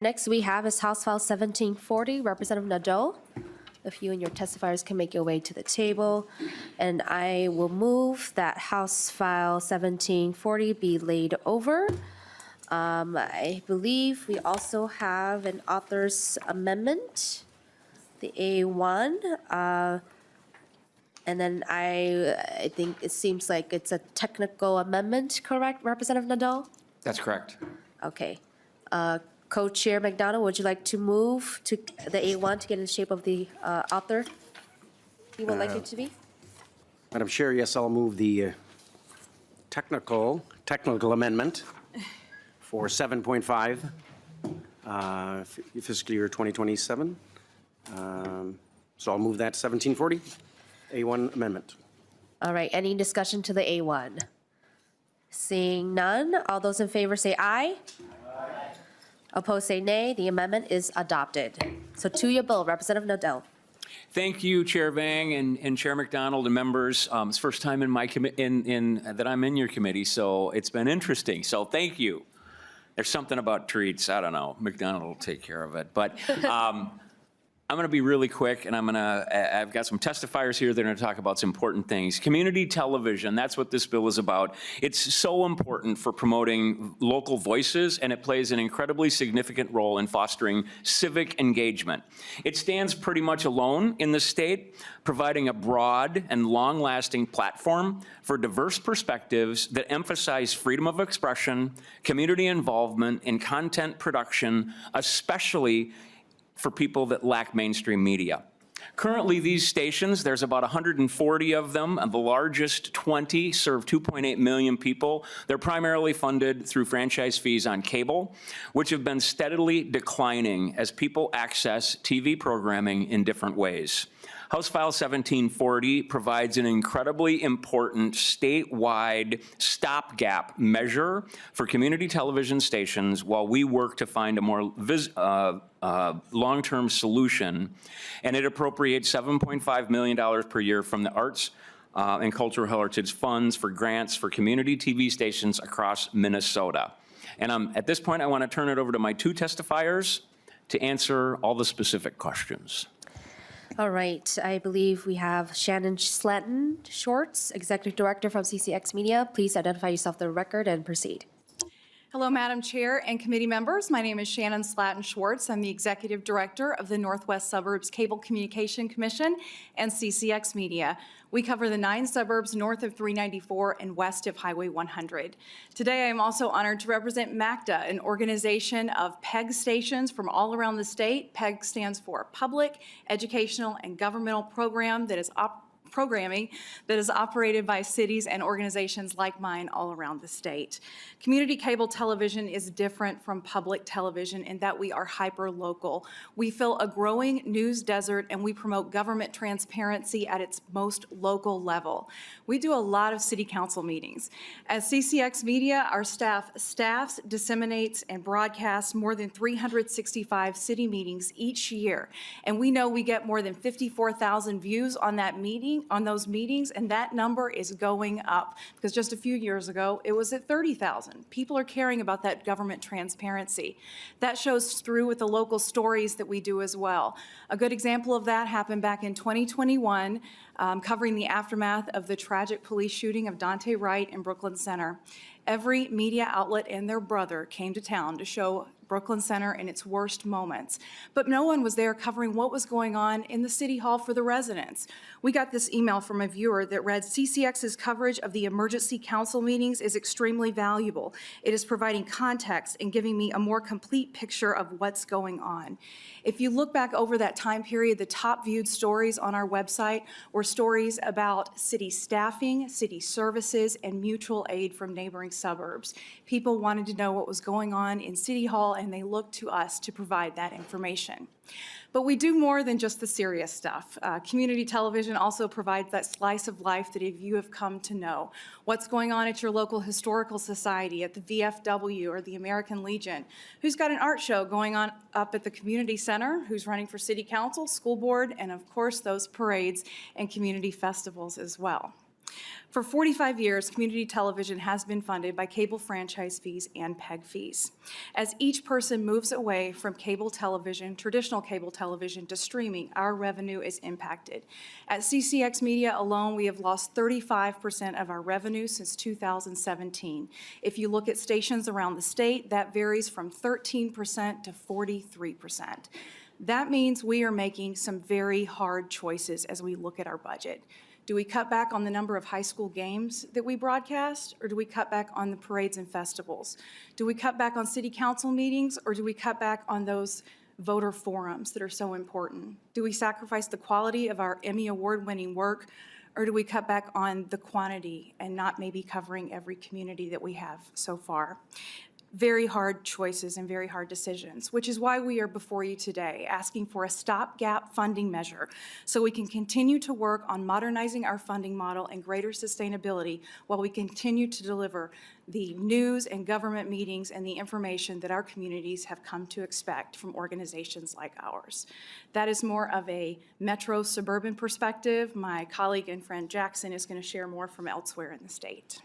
Next we have is House File 1740, Representative Nadeau. If you and your testifiers can make your way to the table. And I will move that House File 1740 be laid over. I believe we also have an author's amendment, the A1. And then I think it seems like it's a technical amendment, correct, Representative Nadeau? That's correct. Okay. Co-Chair McDonald, would you like to move to the A1 to get in the shape of the author you would like it to be? Madam Chair, yes, I'll move the technical amendment for 7.5 fiscal year 2027. So I'll move that 1740, A1 amendment. All right, any discussion to the A1? Seeing none, all those in favor say aye. Opposed say nay. The amendment is adopted. So to your bill, Representative Nadeau. Thank you, Chair Vang and Chair McDonald and members. It's the first time in my that I'm in your committee, so it's been interesting. So thank you. There's something about treats. I don't know. McDonald will take care of it. But I'm going to be really quick, and I've got some testifiers here that are going to talk about some important things. Community television, that's what this bill is about. It's so important for promoting local voices, and it plays an incredibly significant role in fostering civic engagement. It stands pretty much alone in the state, providing a broad and long-lasting platform for diverse perspectives that emphasize freedom of expression, community involvement, and content production, especially for people that lack mainstream media. Currently, these stations, there's about 140 of them, and the largest 20 serve 2.8 million people. They're primarily funded through franchise fees on cable, which have been steadily declining as people access TV programming in different ways. House File 1740 provides an incredibly important statewide stopgap measure for community television stations while we work to find a more long-term solution, and it appropriates $7.5 million per year from the Arts and Cultural Heritage Funds for grants for community TV stations across Minnesota. And at this point, I want to turn it over to my two testifiers to answer all the specific questions. All right, I believe we have Shannon Slatton Schwartz, Executive Director from CCX Media. Please identify yourself for the record and proceed. Hello, Madam Chair and committee members. My name is Shannon Slatton Schwartz. I'm the Executive Director of the Northwest Suburbs Cable Communication Commission and CCX Media. We cover the 9 suburbs north of 394 and west of Highway 100. Today, I am also honored to represent MACTA, an organization of PEG stations from all around the state. PEG stands for Public, Educational, and Governmental Programming that is operated by cities and organizations like mine all around the state. Community cable television is different from public television in that we are hyper-local. We fill a growing news desert and we promote government transparency at its most local level. We do a lot of city council meetings. As CCX Media, our staffs, disseminates, and broadcasts more than 365 city meetings each year. And we know we get more than 54,000 views on those meetings, and that number is going up because just a few years ago it was at 30,000. People are caring about that government transparency. That shows through with the local stories that we do as well. A good example of that happened back in 2021, covering the aftermath of the tragic police shooting of Dante Wright in Brooklyn Center. Every media outlet and their brother came to town to show Brooklyn Center in its worst moments. But no one was there covering what was going on in the City Hall for the residents. We got this email from a viewer that read, CCX's coverage of the emergency council meetings is extremely valuable. It is providing context and giving me a more complete picture of what's going on. If you look back over that time period, the top viewed stories on our website were stories about city staffing, city services, and mutual aid from neighboring suburbs. People wanted to know what was going on in City Hall, and they looked to us to provide that information. But we do more than just the serious stuff. Community television also provides that slice of life that you have come to know. What's going on at your local historical society, at the VFW or the American Legion? Who's got an art show going on up at the community center? Who's running for city council, school board, and of course those parades and community festivals as well. For 45 years, community television has been funded by cable franchise fees and PEG fees. As each person moves away from cable television, traditional cable television, to streaming, our revenue is impacted. At CCX Media alone, we have lost 35% of our revenue since 2017. If you look at stations around the state, that varies from 13% to 43%. That means we are making some very hard choices as we look at our budget. Do we cut back on the number of high school games that we broadcast, or do we cut back on the parades and festivals? Do we cut back on city council meetings, or do we cut back on those voter forums that are so important? Do we sacrifice the quality of our Emmy Award-winning work, or do we cut back on the quantity and not maybe covering every community that we have so far? Very hard choices and very hard decisions, which is why we are before you today, asking for a stopgap funding measure so we can continue to work on modernizing our funding model and greater sustainability while we continue to deliver the news and government meetings and the information that our communities have come to expect from organizations like ours. That is more of a metro suburban perspective. My colleague and friend Jackson is going to share more from elsewhere in the state.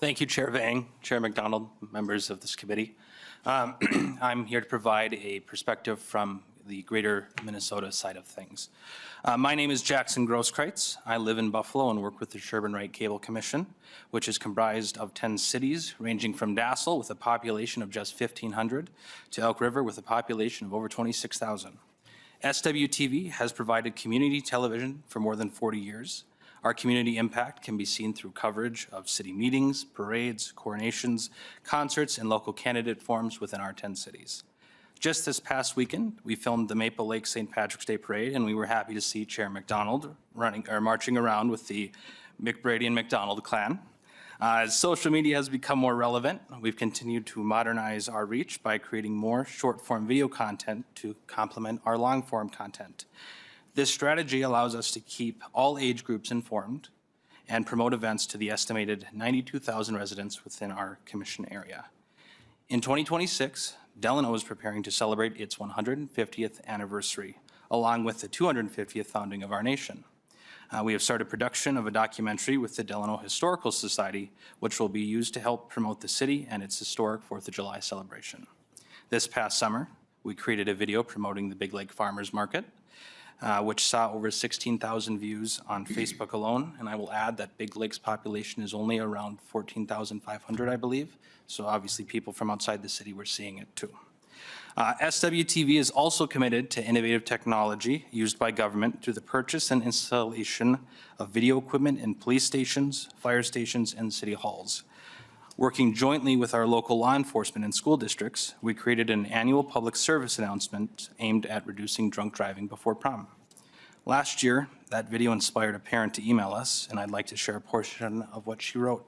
Thank you, Chair Vang, Chair McDonald, members of this committee. I'm here to provide a perspective from the greater Minnesota side of things. My name is Jackson Grosskreutz. I live in Buffalo and work with the Sherburne-Wright Cable Commission, which is comprised of 10 cities, ranging from Dassel with a population of just 1,500 to Elk River with a population of over 26,000. SWTV has provided community television for more than 40 years. Our community impact can be seen through coverage of city meetings, parades, coronations, concerts, and local candidate forums within our 10 cities. Just this past weekend, we filmed the Maple Lake St. Patrick's Day Parade, and we were happy to see Chair McDonald marching around with the McBrady and McDonald clan. As social media has become more relevant, we've continued to modernize our reach by creating more short-form video content to complement our long-form content. This strategy allows us to keep all age groups informed and promote events to the estimated 92,000 residents within our commission area. In 2026, Delano is preparing to celebrate its 150th anniversary, along with the 250th founding of our nation. We have started production of a documentary with the Delano Historical Society, which will be used to help promote the city and its historic 4th of July celebration. This past summer, we created a video promoting the Big Lake Farmers Market, which saw over 16,000 views on Facebook alone. And I will add that Big Lake's population is only around 14,500, I believe. So obviously people from outside the city were seeing it too. SWTV is also committed to innovative technology used by government through the purchase and installation of video equipment in police stations, fire stations, and city halls. Working jointly with our local law enforcement and school districts, we created an annual public service announcement aimed at reducing drunk driving before prom. Last year, that video inspired a parent to email us, and I'd like to share a portion of what she wrote.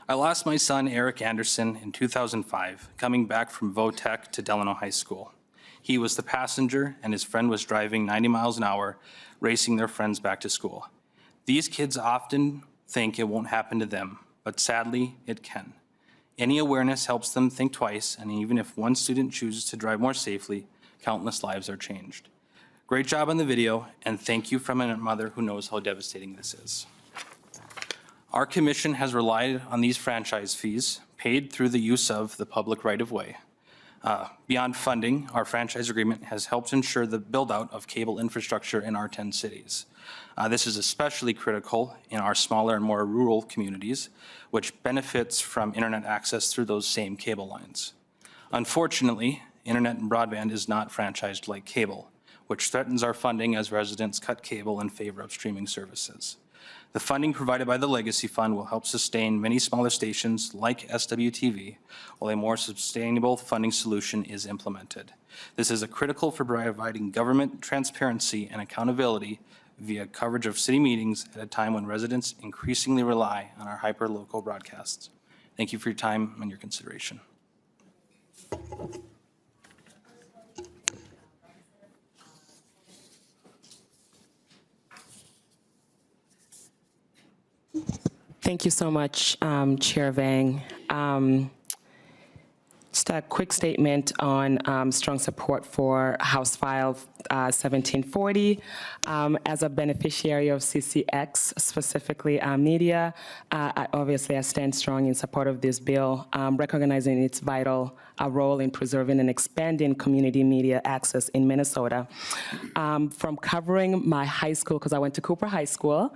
I lost my son, Eric Anderson, in 2005, coming back from Votech to Delano High School. He was the passenger, and his friend was driving 90 miles an hour, racing their friends back to school. These kids often think it won't happen to them, but sadly, it can. Any awareness helps them think twice, and even if one student chooses to drive more safely, countless lives are changed. Great job on the video, and thank you from a mother who knows how devastating this is. Our commission has relied on these franchise fees, paid through the use of the public right-of-way. Beyond funding, our franchise agreement has helped ensure the build-out of cable infrastructure in our 10 cities. This is especially critical in our smaller and more rural communities, which benefits from internet access through those same cable lines. Unfortunately, internet and broadband is not franchised like cable, which threatens our funding as residents cut cable in favor of streaming services. The funding provided by the Legacy Fund will help sustain many smaller stations like SWTV, while a more sustainable funding solution is implemented. This is critical for providing government transparency and accountability via coverage of city meetings at a time when residents increasingly rely on our hyper-local broadcasts. Thank you for your time and your consideration. Thank you so much, Chair Vang. Just a quick statement on strong support for House File 1740. As a beneficiary of CCX, specifically media, obviously I stand strong in support of this bill, recognizing its vital role in preserving and expanding community media access in Minnesota. From covering my high school, because I went to Cooper High School,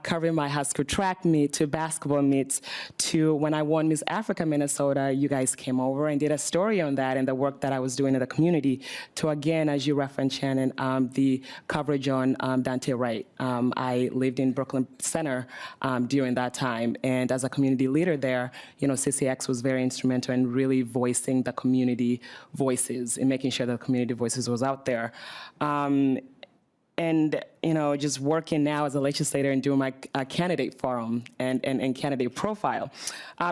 covering my high school track meet to basketball meets to when I won Miss Africa Minnesota, you guys came over and did a story on that and the work that I was doing in the community, to again, as you referenced, Shannon, the coverage on Dante Wright. I lived in Brooklyn Center during that time, and as a community leader there, you know, CCX was very instrumental in really voicing the community voices and making sure the community voices was out there. And, you know, just working now as a legislator and doing my candidate forum and candidate profile.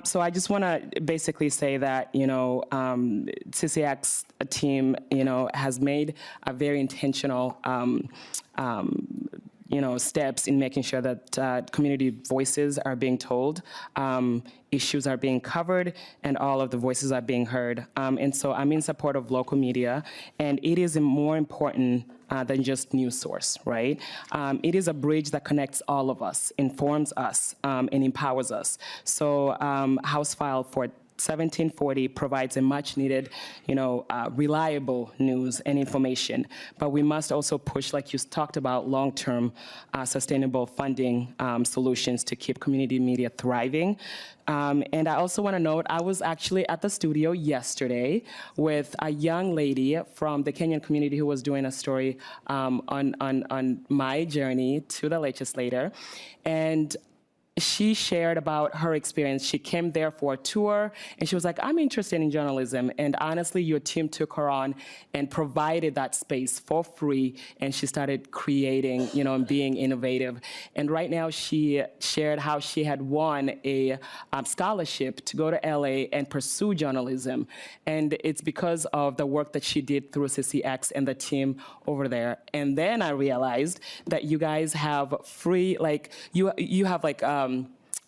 So I just want to basically say that, you know, CCX team, you know, has made a very intentional, you know, steps in making sure that community voices are being told, issues are being covered, and all of the voices are being heard. And so I'm in support of local media, and it is more important than just news source, right? It is a bridge that connects all of us, informs us, and empowers us. So House File 1740 provides a much needed, you know, reliable news and information. But we must also push, like you talked about, long-term sustainable funding solutions to keep community media thriving. And I also want to note, I was actually at the studio yesterday with a young lady from the Kenyan community who was doing a story on my journey to the legislator. And she shared about her experience. She came there for a tour, and she was like, I'm interested in journalism. And honestly, your team took her on and provided that space for free, and she started creating, you know, and being innovative. And right now, she shared how she had won a scholarship to go to LA and pursue journalism. And it's because of the work that she did through CCX and the team over there. And then I realized that you guys have free, like, you have like,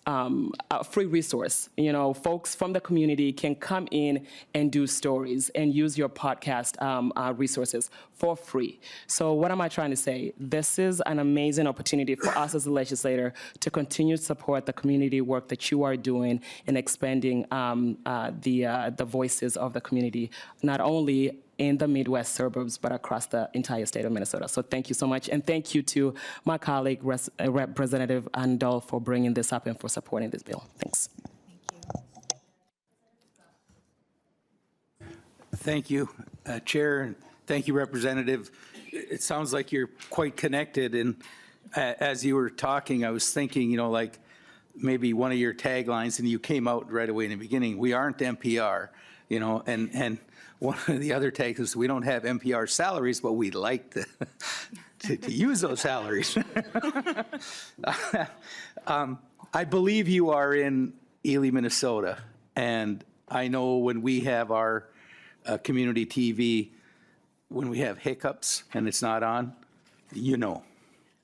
a free resource. You know, folks from the community can come in and do stories and use your podcast resources for free. So what am I trying to say? This is an amazing opportunity for us as a legislator to continue to support the community work that you are doing in expanding the voices of the community, not only in the Midwest suburbs, but across the entire state of Minnesota. So thank you so much. And thank you to my colleague, Representative Andal, for bringing this up and for supporting this bill. Thanks. Thank you, Chair, and thank you, Representative. It sounds like you're quite connected, and as you were talking, I was thinking, you know, like maybe one of your taglines, and you came out right away in the beginning, we aren't NPR, you know, and one of the other tags is we don't have NPR salaries, but we'd like to use those salaries. I believe you are in Ely, Minnesota, and I know when we have our community TV, when we have hiccups and it's not on, you know.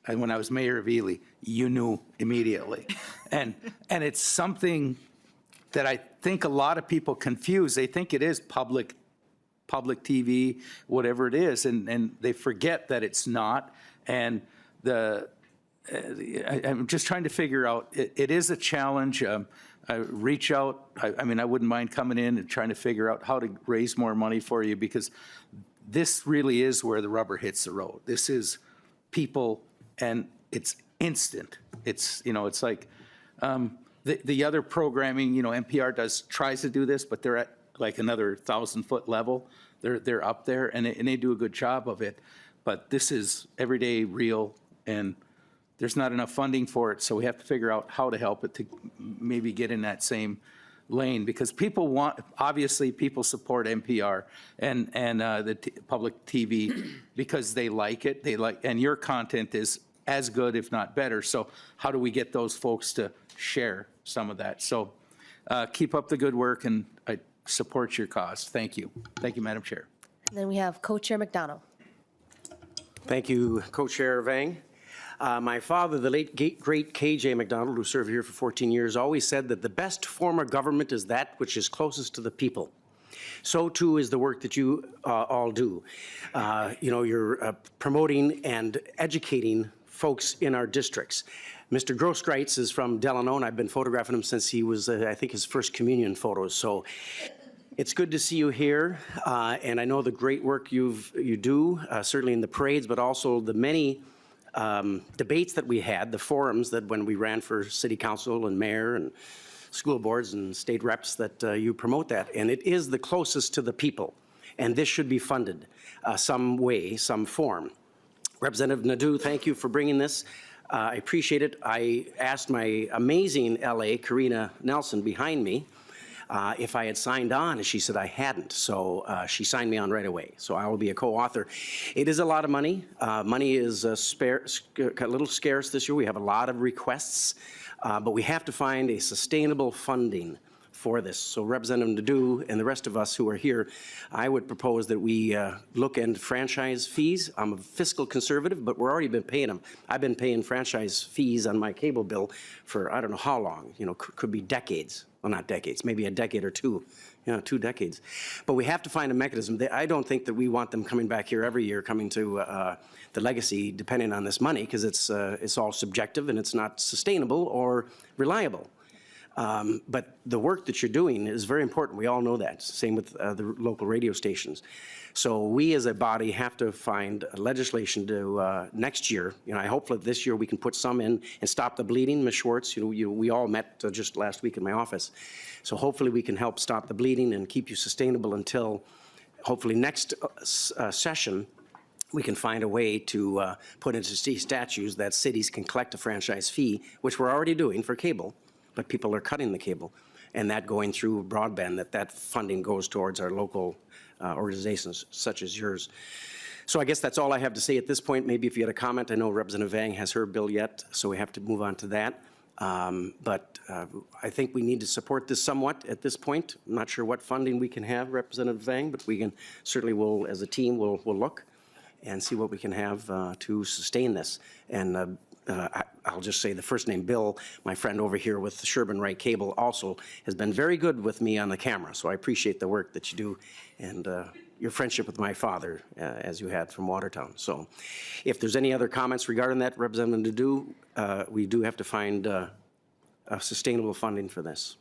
And when I was mayor of Ely, you knew immediately. And it's something that I think a lot of people confuse. They think it is public TV, whatever it is, and they forget that it's not. And I'm just trying to figure out, it is a challenge. I reach out, I mean, I wouldn't mind coming in and trying to figure out how to raise more money for you, because this really is where the rubber hits the road. This is people, and it's instant. It's, you know, it's like the other programming, you know, NPR tries to do this, but they're at like another 1,000-foot level. They're up there, and they do a good job of it. But this is everyday, real, and there's not enough funding for it, so we have to figure out how to help it to maybe get in that same lane, because people want, obviously people support NPR and the public TV because they like it, and your content is as good, if not better. So how do we get those folks to share some of that? So keep up the good work, and I support your cause. Thank you. Thank you, Madam Chair. And then we have Co-Chair McDonald. Thank you, Co-Chair Vang. My father, the late great K.J. McDonald, who served here for 14 years, always said that the best form of government is that which is closest to the people. So too is the work that you all do. You're promoting and educating folks in our districts. Mr. Grosskreitz is from Delano, and I've been photographing him since he was, I think, his first communion photos. So it's good to see you here, and I know the great work you do, certainly in the parades, but also the many debates that we had, the forums that when we ran for city council and mayor and school boards and state reps that you promote that. And it is the closest to the people, and this should be funded some way, some form. Representative Nadeau, thank you for bringing this. I appreciate it. I asked my amazing LA, Karina Nelson, behind me, if I had signed on, and she said I hadn't. So she signed me on right away. So I will be a co-author. It is a lot of money. Money is a little scarce this year. We have a lot of requests, but we have to find a sustainable funding for this. So Representative Nadeau and the rest of us who are here, I would propose that we look into franchise fees. I'm a fiscal conservative, but we're already been paying them. I've been paying franchise fees on my cable bill for I don't know how long, could be decades. Well, not decades, maybe a decade or two, 2 decades. But we have to find a mechanism. I don't think that we want them coming back here every year, coming to the legacy, depending on this money, because it's all subjective and it's not sustainable or reliable. But the work that you're doing is very important. We all know that. Same with the local radio stations. So we as a body have to find legislation to next year. I hope that this year we can put some in and stop the bleeding. Ms. Schwartz, we all met just last week in my office. So hopefully we can help stop the bleeding and keep you sustainable until hopefully next session we can find a way to put into statutes that cities can collect a franchise fee, which we're already doing for cable. But people are cutting the cable, and that going through broadband, that funding goes towards our local organizations such as yours. So I guess that's all I have to say at this point. Maybe if you had a comment, I know Representative Vang has her bill yet, so we have to move on to that. But I think we need to support this somewhat at this point. I'm not sure what funding we can have, Representative Vang, but we can certainly will, as a team, we'll look and see what we can have to sustain this. And I'll just say the first name, Bill, my friend over here with Sherburne Wright Cable, also has been very good with me on the camera. So I appreciate the work that you do and your friendship with my father, as you had from Watertown. So if there's any other comments regarding that, Representative Nadeau, we do have to find sustainable funding for this.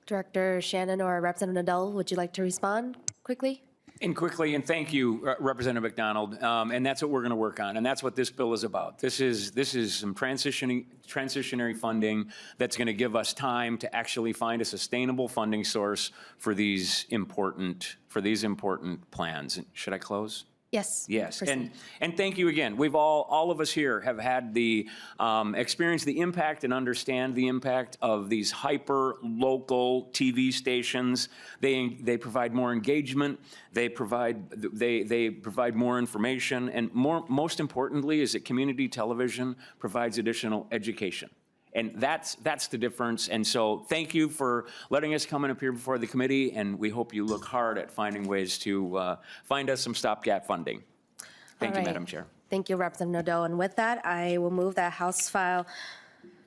Director Shannon or Representative Nadell, would you like to respond quickly? And quickly, and thank you, Representative McDonald, and that's what we're going to work on, and that's what this bill is about. This is some transitionary funding that's going to give us time to actually find a sustainable funding source for these important plans. Should I close? Yes. Yes, proceed. and thank you again. We've all of us here have had the experience, the impact, and understand the impact of these hyper-local TV stations. They provide more engagement. They provide more information, and most importantly, is that community television provides additional education. And that's the difference. And so thank you for letting us come and appear before the committee, and we hope you look hard at finding ways to find us some stopgap funding. Thank you, All right. Madam Chair. Thank you, Representative Nadeau. And with that, I will move that House File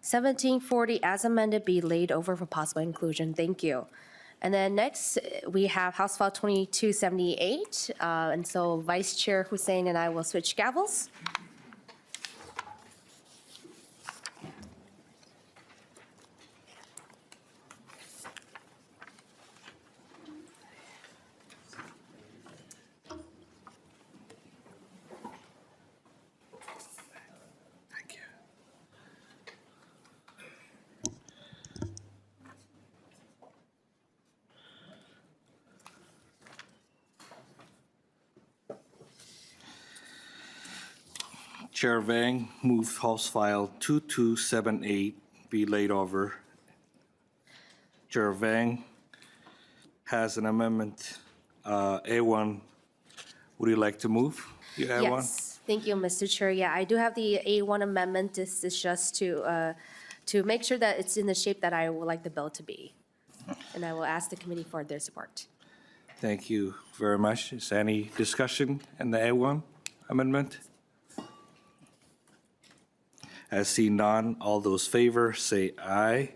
1740 as amended be laid over for possible inclusion. Thank you. And then next, we have House File 2278. And so Vice Chair Hussein and I will switch gavels. Chair Vang moves House File 2278 be laid over. Chair Vang has an amendment, A1. Would you like to move your A1? Yes, thank you, Mr. Chair. Yeah, I do have the A1 amendment. This is just to make sure that it's in the shape that I would like the bill to be. And I will ask the committee for their support. Thank you very much. Is there any discussion in the A1 amendment? As seen none, all those favor say aye.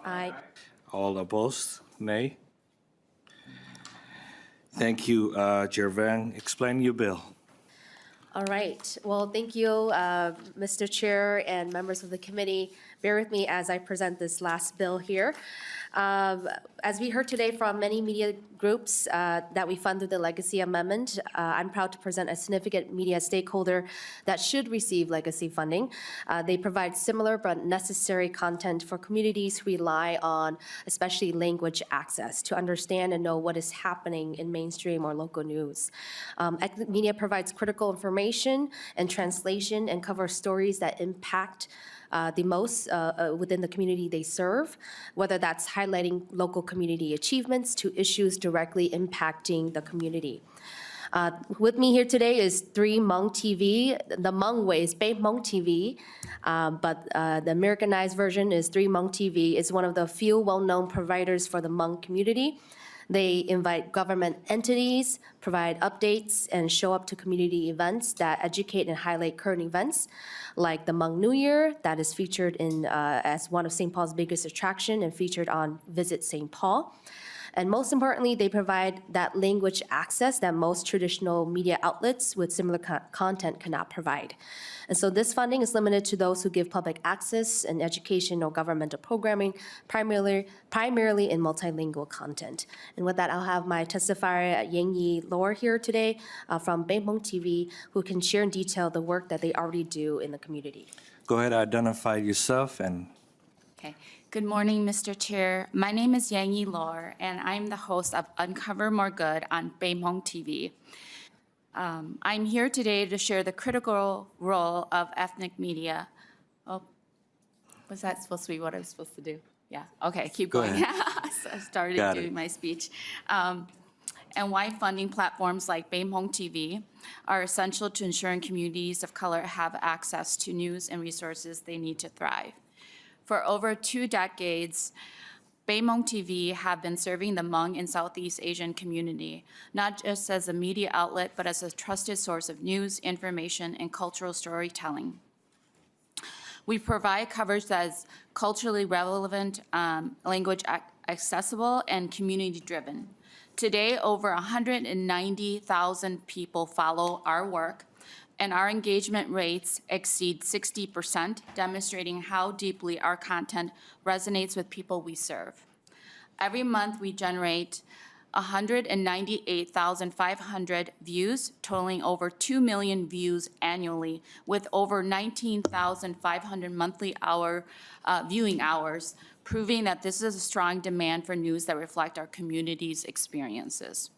Aye. All opposed, nay. Thank you, Chair Vang. Explain your bill. All right. Well, thank you, Mr. Chair and members of the committee. Bear with me as I present this last bill here. As we heard today from many media groups that we fund through the Legacy Amendment, I'm proud to present a significant media stakeholder that should receive legacy funding. They provide similar but necessary content for communities who rely on especially language access to understand and know what is happening in mainstream or local news. Ethnic media provides critical information and translation and covers stories that impact the most within the community they serve, whether that's highlighting local community achievements to issues directly impacting the community. With me here today is 3 Hmong TV. The Hmong way is Bay Hmong TV, but the Americanized version is 3 Hmong TV. It's one of the few well-known providers for the Hmong community. They invite government entities, provide updates, and show up to community events that educate and highlight current events, like the Hmong New Year that is featured in as one of St. Paul's biggest attraction and featured on Visit St. Paul. And most importantly, they provide that language access that most traditional media outlets with similar content cannot provide. And so this funding is limited to those who give public access and education or governmental programming, primarily in multilingual content. And with that, I'll have my testifier, Yang Yi Lor, here today from Bay Hmong TV, who can share in detail the work that they already do in the community. Go ahead, identify yourself and Okay. Good morning, Mr. Chair. My name is Yang Yi Lor, and I'm the host of Uncover More Good on Bay Hmong TV. I'm here today to share the critical role of ethnic media. Oh, was that supposed to be what I was supposed to do? Yeah, okay, keep Go going. ahead. So I started Got doing it. my speech. And why funding platforms like Bay Hmong TV are essential to ensuring communities of color have access to news and resources they need to thrive. For over 2 decades, Bay Hmong TV have been serving the Hmong and Southeast Asian community, not just as a media outlet, but as a trusted source of news, information, and cultural storytelling. We provide coverage that is culturally relevant, language accessible, and community-driven. Today, over 190,000 people follow our work, and our engagement rates exceed 60%, demonstrating how deeply our content resonates with people we serve. Every month, we generate 198,500 views, totaling over 2 million views annually, with over 19,500 monthly viewing hours, proving that this is a strong demand for news that reflect our community's experiences.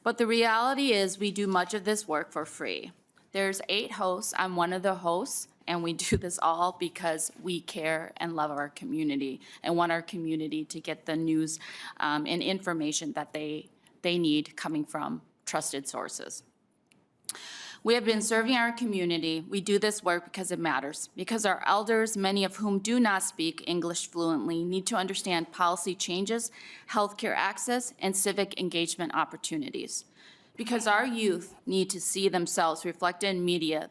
But the reality is we do much of this work for free. There's 8 hosts. I'm one of the hosts, and we do this all because we care and love our community and want our community to get the news and information that they need coming from trusted sources. We have been serving our community. We do this work because it matters, because our elders, many of whom do not speak English fluently, need to understand policy changes, healthcare access, and civic engagement opportunities. Because our youth need to see themselves reflected in media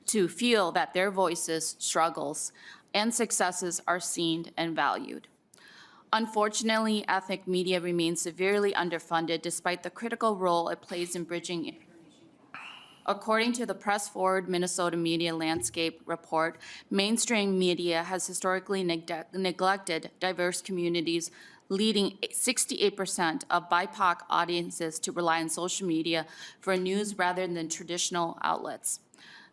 to feel that their voices, struggles, and successes are seen and valued. Unfortunately, ethnic media remains severely underfunded despite the critical role it plays in bridging information. According to the Press Forward Minnesota Media Landscape Report, mainstream media has historically neglected diverse communities, leading 68% of BIPOC audiences to rely on social media for news rather than traditional outlets.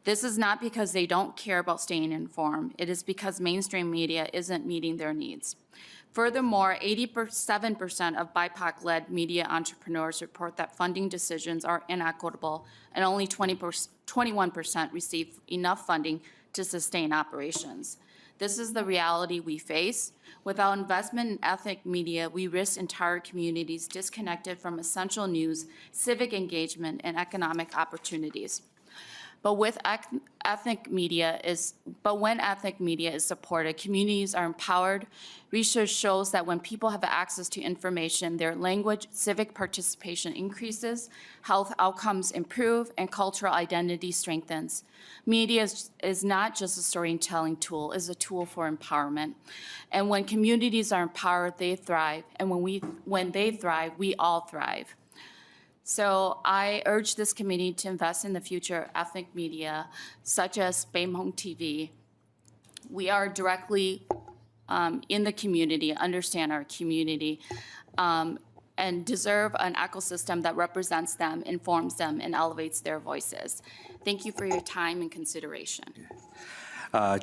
This is not because they don't care about staying informed. It is because mainstream media isn't meeting their needs. Furthermore, 87% of BIPOC-led media entrepreneurs report that funding decisions are inequitable, and only 21% receive enough funding to sustain operations. This is the reality we face. Without investment in ethnic media, we risk entire communities disconnected from essential news, civic engagement, and economic opportunities. But when ethnic media is supported, communities are empowered. Research shows that when people have access to information, their language, civic participation increases, health outcomes improve, and cultural identity strengthens. Media is not just a storytelling tool, it's a tool for empowerment. And when communities are empowered, they thrive. And when they thrive, we all thrive. So I urge this committee to invest in the future of ethnic media, such as Baim Hong TV. We are directly in the community, understand our community, and deserve an ecosystem that represents them, informs them, and elevates their voices. Thank you for your time and consideration.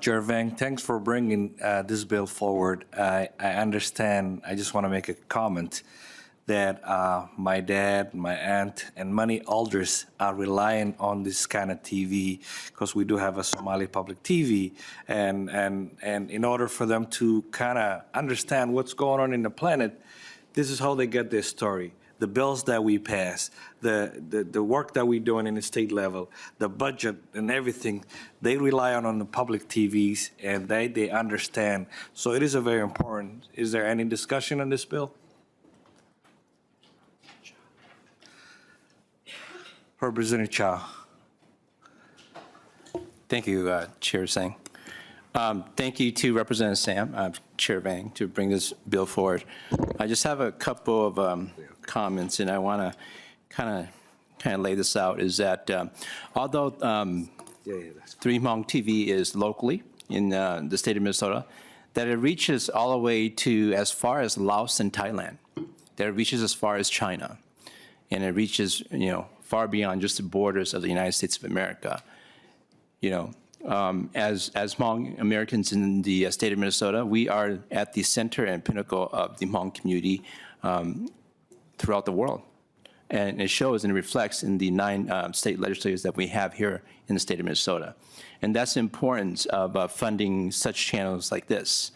Chair Vang, thanks for bringing this bill forward. I understand, I just want to make a comment that my dad, my aunt, and many elders are relying on this kind of TV because we do have a Somali public TV. And in order for them to kind of understand what's going on in the planet, this is how they get their story. The bills that we pass, the work that we're doing in the state level, the budget and everything, they rely on the public TVs and they understand. So it is a very important. Is there any discussion on this bill? Representative Cha. Thank you, Chair Singh. Thank you to Representative Sam, Chair Vang, to bring this bill forward. I just have a couple of comments, and I want to kind of lay this out. Is that although Three Hmong TV is locally in the state of Minnesota, that it reaches all the way to as far as Laos and Thailand. That it reaches as far as China, and it reaches far beyond just the borders of the United States of America. As Hmong Americans in the state of Minnesota, we are at the center and pinnacle of the Hmong community throughout the world. And it shows and it reflects in the 9 state legislatures that we have here in the state of Minnesota. And that's the importance of funding such channels like this.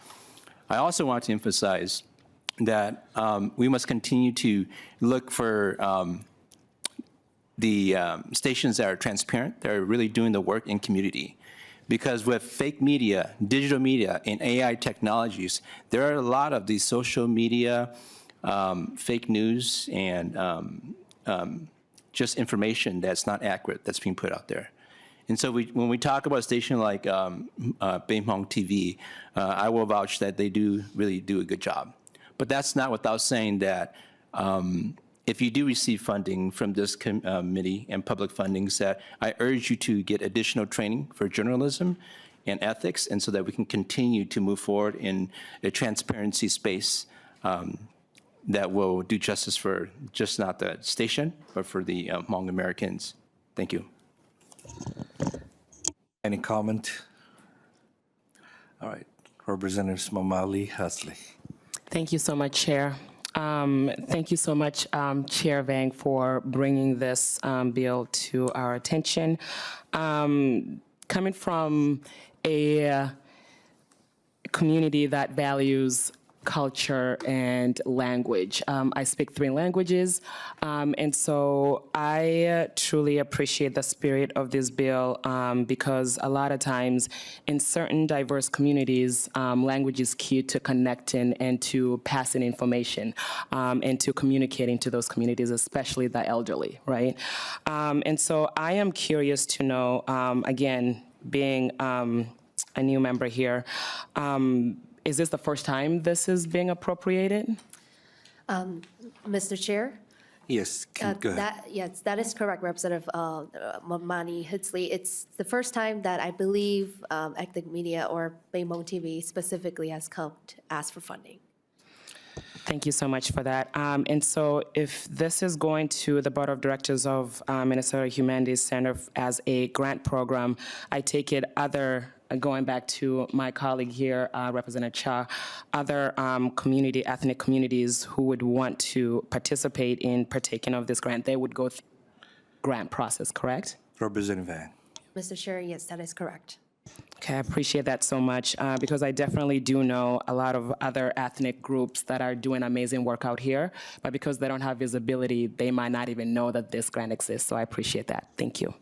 I also want to emphasize that we must continue to look for the stations that are transparent, that are really doing the work in community. Because with fake media, digital media, and AI technologies, there are a lot of these social media, fake news, and just information that's not accurate that's being put out there. And so when we talk about a station like Baim Hong TV, I will vouch that they do really do a good job. But that's not without saying that if you do receive funding from this committee and public fundings, that I urge you to get additional training for journalism and ethics, and so that we can continue to move forward in a transparency space that will do justice for just not the station, but for the Hmong Americans. Thank you. Any comment? All right, Representative Smamali Hasley. Thank you so much, Chair. Thank you so much, Chair Vang, for bringing this bill to our attention. Coming from a community that values culture and language. I speak 3 languages, and so I truly appreciate the spirit of this bill because a lot of times in certain diverse communities, language is key to connecting and to passing information and to communicating to those communities, especially the elderly, right? And so I am curious to know, again, being a new member here, is this the first time this is being appropriated? Mr. Chair? Yes, go ahead. Yes, that is correct, Representative Mani Hudsley. It's the first time that I believe ethnic media or Baim Hong TV specifically has come to ask for funding. Thank you so much for that. And so if this is going to the Board of Directors of Minnesota Humanities Center as a grant program, I take it going back to my colleague here, Representative Cha, other ethnic communities who would want to participate in partaking of this grant, they would go through the grant process, correct? Representative Vang. Mr. Chair, yes, that is correct. Okay, I appreciate that so much because I definitely do know a lot of other ethnic groups that are doing amazing work out here, but because they don't have visibility, they might not even know that this grant exists, so I appreciate that. Thank you.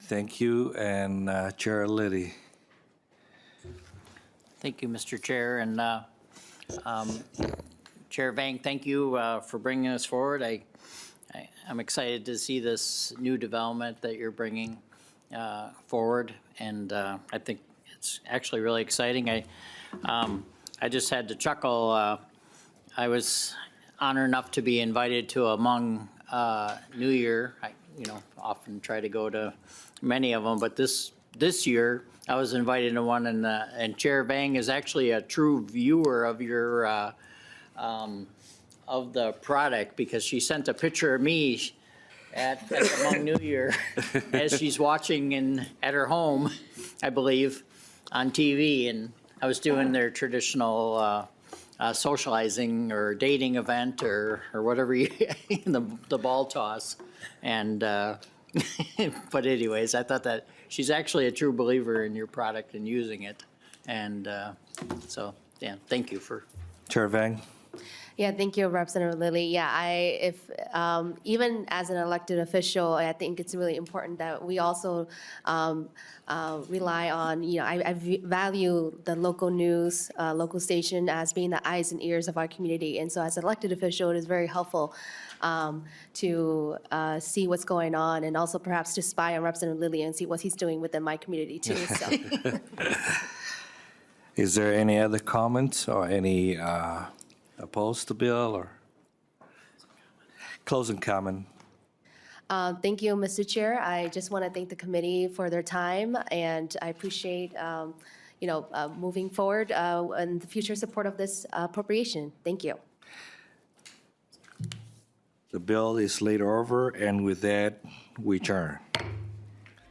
Thank you, and Chair Liddy. Thank you, Mr. Chair, and Chair Vang, thank you for bringing us forward. I'm excited to see this new development that you're bringing forward, and I think it's actually really exciting. I just had to chuckle. I was honored enough to be invited to a Hmong New Year. I, often try to go to many of them, but this year I was invited to one, and Chair Vang is actually a true viewer of your of the product, because she sent a picture of me at the Hmong New Year as she's watching at her home, I believe, on TV, and I was doing their traditional socializing or dating event or whatever the ball toss, and but anyways, I thought that she's actually a true believer in your product and using it, and so yeah, thank you for. Chair Vang? Yeah, thank you, Representative Lilly. Yeah, even as an elected official, I think it's really important that we also rely on, I value the local news, local station as being the eyes and ears of our community. And so as an elected official, it is very helpful to see what's going on, and also perhaps to spy on Representative Lilly and see what he's doing within my community too, so. Is there any other comments or any opposed to bill or closing comment? Thank you, Mr. Chair. I just want to thank the committee for their time, and I appreciate, moving forward and the future support of this appropriation. Thank you. The bill is laid over, and with that, we adjourn.